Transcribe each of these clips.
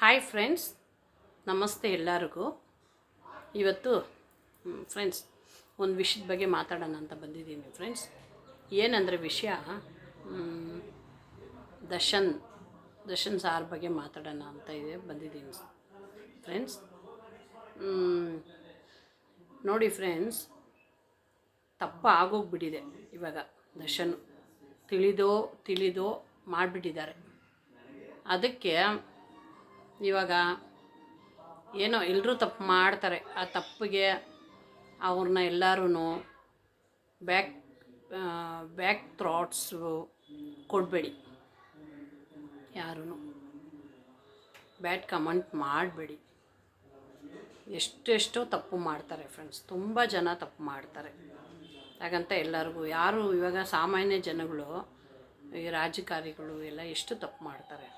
Hi friends, ನಮಸ್ತೆ ಎಲ್ಲರಿಗೂ. ಇವತ್ತು ಫ್ರೆಂಡ್ಸ್ ಒಂದು ವಿಷಯದ ಬಗ್ಗೆ ಮಾತಾಡೋಣ ಅಂತ ಬಂದಿದ್ದೀನಿ ಫ್ರೆಂಡ್ಸ್. ಏನಂದರೆ ವಿಷಯ ದರ್ಶನ್ ಸಾರ್ ಬಗ್ಗೆ ಮಾತಾಡೋಣ ಅಂತ ಬಂದಿದ್ದೀನಿ ಫ್ರೆಂಡ್ಸ್. ನೋಡಿ ಫ್ರೆಂಡ್ಸ್, ತಪ್ಪು ಆಗೋಗ್ಬಿಟ್ಟಿದೆ ಇವಾಗ. ದರ್ಶನ್ ತಿಳಿದೋ ಮಾಡಿಬಿಟ್ಟಿದ್ದಾರೆ. ಅದಕ್ಕೆ ಇವಾಗ ಏನೋ ಎಲ್ಲರೂ ತಪ್ಪು ಮಾಡ್ತಾರೆ. ಆ ತಪ್ಪಿಗೆ ಅವ್ರನ್ನ ಎಲ್ಲರೂ ಬ್ಯಾಕ್ ಥ್ರಾಟ್ಸು ಕೊಡಬೇಡಿ, ಯಾರೂ ಬ್ಯಾಡ್ ಕಮೆಂಟ್ ಮಾಡಬೇಡಿ. ಎಷ್ಟೆಷ್ಟೋ ತಪ್ಪು ಮಾಡ್ತಾರೆ ಫ್ರೆಂಡ್ಸ್, ತುಂಬ ಜನ ತಪ್ಪು ಮಾಡ್ತಾರೆ. ಹಾಗಂತ ಎಲ್ಲರಿಗೂ ಯಾರು ಇವಾಗ ಸಾಮಾನ್ಯ ಜನಗಳು, ಈ ರಾಜಕಾರಿಗಳು ಎಲ್ಲ ಎಷ್ಟು ತಪ್ಪು ಮಾಡ್ತಾರೆ.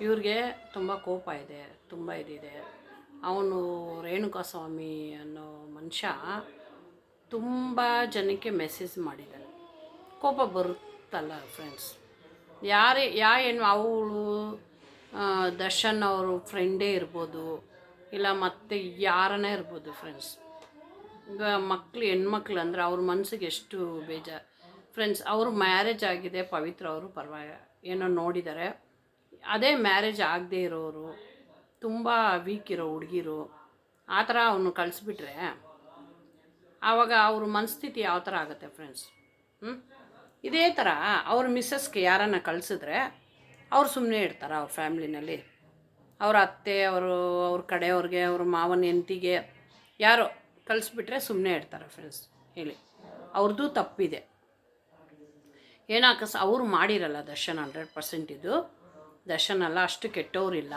ಇವ್ರಿಗೆ ತುಂಬ ಕೋಪ ಇದೆ, ತುಂಬ ಇದಿದೆ. ಅವನು ರೇಣುಕಾಸ್ವಾಮಿ ಅನ್ನೋ ಮನುಷ್ಯ ತುಂಬ ಜನಕ್ಕೆ ಮೆಸೇಜ್ ಮಾಡಿದ್ದಾನೆ. ಕೋಪ ಬರುತ್ತಲ್ಲ ಫ್ರೆಂಡ್ಸ್. ಏನು ಅವಳು ದರ್ಶನ್ ಅವರು ಫ್ರೆಂಡೇ ಇರ್ಬೋದು, ಇಲ್ಲ ಮತ್ತು ಯಾರನ್ನೇ ಇರ್ಬೋದು ಫ್ರೆಂಡ್ಸ್. ಈಗ ಹೆಣ್ಮಕ್ಳು ಅಂದರೆ ಅವ್ರ ಮನಸ್ಸಿಗೆ ಎಷ್ಟು ಬೇಜಾರು ಫ್ರೆಂಡ್ಸ್. ಅವರು ಮ್ಯಾರೇಜ್ ಆಗಿದೆ, ಪವಿತ್ರ ಅವರು ಏನೋ ನೋಡಿದ್ದಾರೆ. ಅದೇ ಮ್ಯಾರೇಜ್ ಆಗದೇ ಇರೋರು, ತುಂಬ ವೀಕ್ ಇರೋ ಹುಡುಗಿರು ಆ ಥರ ಅವನು ಕಳಿಸ್ಬಿಟ್ರೆ ಆವಾಗ ಅವ್ರ ಮನಸ್ಥಿತಿ ಯಾವ ಥರ ಆಗುತ್ತೆ ಫ್ರೆಂಡ್ಸ್. ಇದೇ ಥರ ಅವ್ರ ಮಿಸ್ಸಸ್ಗೆ ಯಾರನ್ನು ಕಳಿಸಿದ್ರೆ ಅವ್ರು ಸುಮ್ಮನೆ ಇರ್ತಾರೆ. ಅವ್ರ ಫ್ಯಾಮ್ಲಿನಲ್ಲಿ ಅವ್ರ ಅತ್ತೆ, ಅವ್ರ ಕಡೆಯವ್ರಿಗೆ, ಅವ್ರ ಮಾವನ ಹೆಂಡತಿಗೆ ಯಾರೋ ಕಳಿಸ್ಬಿಟ್ರೆ ಸುಮ್ಮನೆ ಇರ್ತಾರೆ ಫ್ರೆಂಡ್ಸ್. ಹೇಳಿ, ಅವ್ರದ್ದು ತಪ್ಪಿದೆ. ಅವ್ರು ಮಾಡಿರಲ್ಲ ದರ್ಶನ್ 100% ಇದು. ದರ್ಶನ್ ಅಲ್ಲ, ಅಷ್ಟು ಕೆಟ್ಟವರಿಲ್ಲ,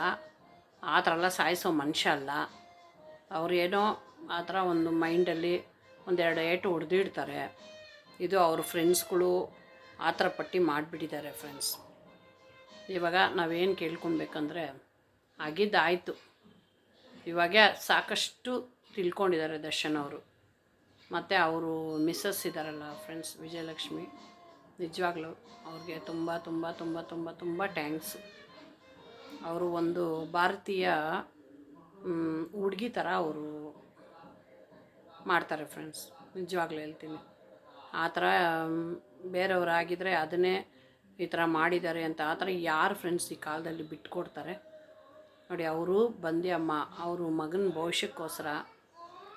ಆ ಥರ ಎಲ್ಲ ಸಾಯಿಸೋ ಮನುಷ್ಯ ಅಲ್ಲ. ಏನೋ ಆ ಥರ ಒಂದು ಮೈಂಡಲ್ಲಿ ಒಂದೆರಡು ಏಟು ಹೊಡೆದಿಡ್ತಾರೆ. ಇದು ಅವ್ರ ಫ್ರೆಂಡ್ಸ್ಗಳು ಆ ಥರ ಪಟ್ಟಿ ಮಾಡಿಬಿಟ್ಟಿದ್ದಾರೆ ಫ್ರೆಂಡ್ಸ್. ಇವಾಗ ನಾವೇನು ಕೇಳ್ಕೊಬೇಕಂದ್ರೆ, ಆಗಿದ್ದಾಯಿತು. ಇವಾಗ ಸಾಕಷ್ಟು ತಿಳ್ಕೊಂಡಿದ್ದಾರೆ ದರ್ಶನ್ ಅವರು. ಮತ್ತು ಅವರು ಮಿಸ್ಸಸ್ ಇದ್ದಾರಲ್ಲ ಫ್ರೆಂಡ್ಸ್, ವಿಜಯಲಕ್ಷ್ಮಿ, ನಿಜವಾಗ್ಲೂ ಅವ್ರಿಗೆ ತುಂಬ ತುಂಬ ತುಂಬ ತುಂಬ ತುಂಬ ಟ್ಯಾಂಕ್ಸ್. ಅವರು ಒಂದು ಭಾರತೀಯ ಹುಡುಗಿ ಥರ ಅವರು ಮಾಡ್ತಾರೆ ಫ್ರೆಂಡ್ಸ್, ನಿಜವಾಗ್ಲೂ ಹೇಳ್ತೀನಿ. ಆ ಥರ ಬೇರೆಯವರಾಗಿದ್ದರೆ ಅದನ್ನೇ ಈ ಥರ ಮಾಡಿದ್ದಾರೆ ಅಂತ ಆ ಥರ ಯಾರು ಫ್ರೆಂಡ್ಸ್ ಈ ಕಾಲದಲ್ಲಿ ಬಿಟ್ಕೊಡ್ತಾರೆ ನೋಡಿ. ಅವರು ಅವರು ಮಗನ ಭವಿಷ್ಯಕ್ಕೋಸ್ಕರ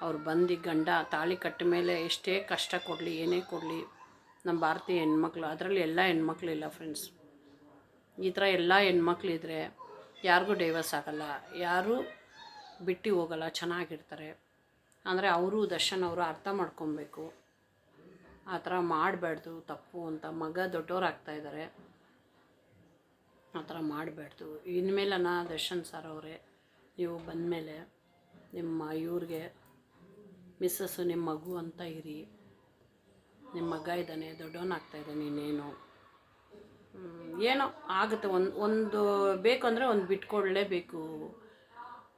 ಅವ್ರು ಗಂಡ ತಾಳಿ ಕಟ್ಟ ಮೇಲೆ ಎಷ್ಟೇ ಕಷ್ಟ ಕೊಡಲಿ, ಏನೇ ಕೊಡಲಿ, ನಮ್ಮ ಭಾರತೀಯ ಹೆಣ್ಮಕ್ಳು, ಅದರಲ್ಲಿ ಎಲ್ಲ ಹೆಣ್ಮಕ್ಳು ಇಲ್ಲ ಫ್ರೆಂಡ್ಸ್. ಈ ಥರ ಎಲ್ಲ ಹೆಣ್ಮಕ್ಳಿದ್ರೆ ಯಾರಿಗೂ ಡೈವರ್ಸ್ ಆಗೋಲ್ಲ, ಯಾರೂ ಬಿಟ್ಟು ಹೋಗಲ್ಲ, ಚೆನ್ನಾಗಿರ್ತಾರೆ. ಅಂದರೆ ಅವರು ದರ್ಶನ್ ಅವರು ಅರ್ಥ ಮಾಡ್ಕೊಬೇಕು, ಆ ಥರ ಮಾಡಬಾರ್ದು, ತಪ್ಪು ಅಂತ. ದೊಡ್ಡವ್ರು ಆಗ್ತಾಯಿದ್ದಾರೆ, ಆ ಥರ ಮಾಡಬಾರ್ದು. ಇನ್ಮೇಲೆ ದರ್ಶನ್ ಸರ್ ಅವರೇ, ನೀವು ಬಂದಮೇಲೆ ನಿಮ್ಮ ಇವ್ರಿಗೆ ಮಿಸ್ಸಸ್ಸು ನಿಮ್ಮ ಮಗು ಅಂತ ಇರಿ. ನಿಮ್ಮ ಮಗ ಇದ್ದಾನೆ, ದೊಡ್ಡವನಾಗ್ತಾಯಿದ್ದಾನೆ, ಇನ್ನೇನು ಏನೋ ಆಗುತ್ತೆ. ಒಂದು ಬೇಕಂದರೆ ಒಂದು ಬಿಟ್ಕೊಡ್ಲೇಬೇಕು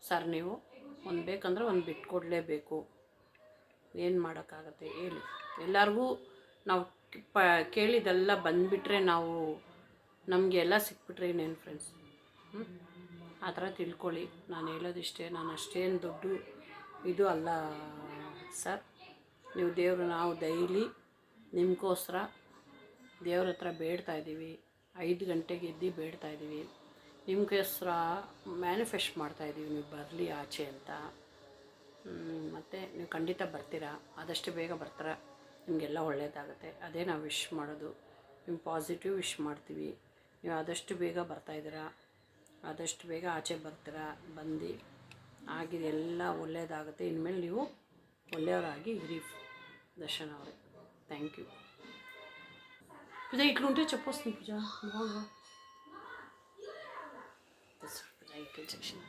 ಸರ್. ನೀವು ಒಂದು ಬೇಕಂದರೆ ಒಂದು ಬಿಟ್ಕೊಡ್ಲೇಬೇಕು. ಏನು ಮಾಡೋಕ್ಕಾಗತ್ತೆ ಹೇಳಿ. ಎಲ್ಲರಿಗೂ ನಾವು ಕೇಳಿದೆಲ್ಲ ಬಂದುಬಿಟ್ರೆ, ನಮಗೆ ಎಲ್ಲ ಸಿಕ್ಬಿಟ್ರೆ ಇನ್ನೇನು ಫ್ರೆಂಡ್ಸ್. ಆ ಥರ ತಿಳ್ಕೊಳ್ಳಿ. ನಾನು ಹೇಳೋದಿಷ್ಟೇ. ನಾನು ಅಷ್ಟೇನು ದೊಡ್ಡ ಇದು ಅಲ್ಲ ಸರ್. ನೀವು ನಾವು ಡೈಲಿ ನಿಮಗೋಸ್ಕರ ದೇವ್ರ ಹತ್ರ ಬೇಡ್ತಾಯಿದ್ದೀವಿ. 5 ಗಂಟೆಗೆ ಎದ್ದು ಬೇಡ್ತಾಯಿದ್ದೀವಿ. ನಿಮಗೋಸ್ಕರ ಮ್ಯಾನಿಫೆಸ್ಟ್ ಮಾಡ್ತಾಯಿದ್ದೀವಿ, ನೀವು ಬರಲಿ ಆಚೆ ಅಂತ. ಮತ್ತು ನೀವು ಖಂಡಿತ ಬರ್ತೀರಾ, ಆದಷ್ಟು ಬೇಗ ಬರ್ತೀರಾ, ನಿಮಗೆಲ್ಲ ಒಳ್ಳೆಯದಾಗುತ್ತೆ. ಅದೇ ನಾವು ವಿಶ್ ಮಾಡೋದು. ನೀವು ಪಾಸಿಟಿವ್ ವಿಶ್ ಮಾಡ್ತೀವಿ. ನೀವು ಆದಷ್ಟು ಬೇಗ ಬರ್ತಾಯಿದ್ದೀರಾ, ಆದಷ್ಟು ಬೇಗ ಆಚೆ ಬರ್ತೀರಾ. ಬಂದು ಆಗಿದೆ ಎಲ್ಲ ಒಳ್ಳೆಯದಾಗುತ್ತೆ. ಇನ್ಮೇಲೆ ನೀವು ಒಳ್ಳೆಯವರಾಗಿ ಇರಿ ದರ್ಶನ್ ಅವರೇ. Thank you. పూజ ఇట్లుంటే చెప్పొస్తుంది పూజ బాగా పూజ ఇట్లా చేసిన